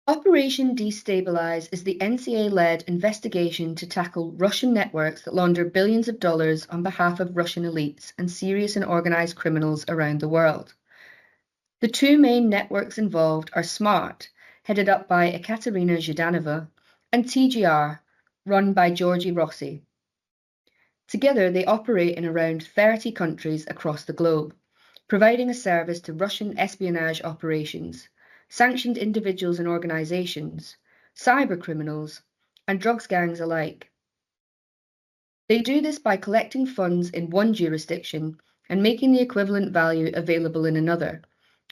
Operation Destabalise is the NCA-led investigation to tackle Russian networks that launder billions of dollars on behalf of Russian elites and serious and organised criminals around the world. The two main networks involved are SMART, headed up by Ekaterina Zhdanova, and TGR, run by Georgi Rossi. Together, they operate in around 30 countries across the globe, providing a service to Russian espionage operations, sanctioned individuals and organisations, cyber criminals, and drugs gangs alike. They do this by collecting funds in one jurisdiction and making the equivalent value available in another,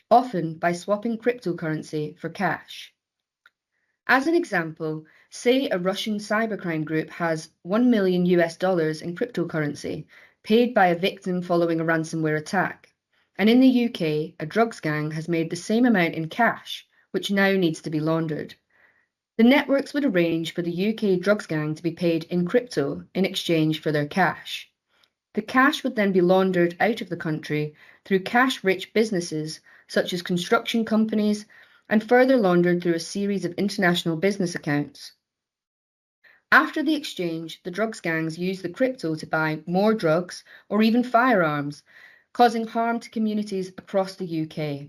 often by swapping cryptocurrency for cash. As an example, say a Russian cybercrime group has $1 million in cryptocurrency paid by a victim following a ransomware attack. And in the UK, a drugs gang has made the same amount in cash, which now needs to be laundered. The networks would arrange for the UK drugs gang to be paid in crypto in exchange for their cash. The cash would then be laundered out of the country through cash-rich businesses such as construction companies, and further laundered through a series of international business accounts. After the exchange, the drugs gangs use the crypto to buy more drugs or even firearms, causing harm to communities across the UK.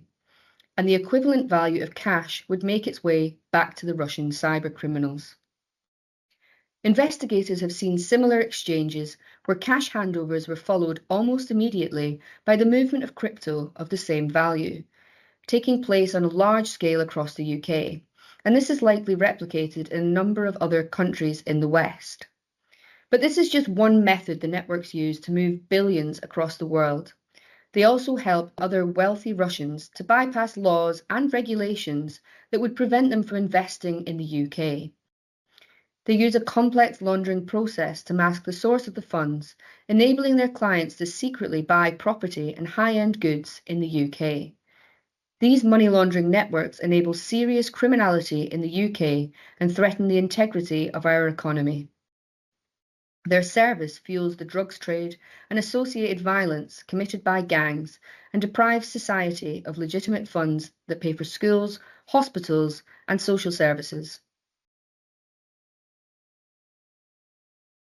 And the equivalent value of cash would make its way back to the Russian cyber criminals. Investigators have seen similar exchanges where cash handovers were followed almost immediately by the movement of crypto of the same value, taking place on a large scale across the UK, and this is likely replicated in a number of other countries in the West. But this is just one method the networks use to move billions across the world. They also help other wealthy Russians to bypass laws and regulations that would prevent them from investing in the UK. They use a complex laundering process to mask the source of the funds, enabling their clients to secretly buy property and high-end goods in the UK. These money laundering networks enable serious criminality in the UK and threaten the integrity of our economy. Their service fuels the drugs trade and associated violence committed by gangs and deprives society of legitimate funds that pay for schools, hospitals, and social services.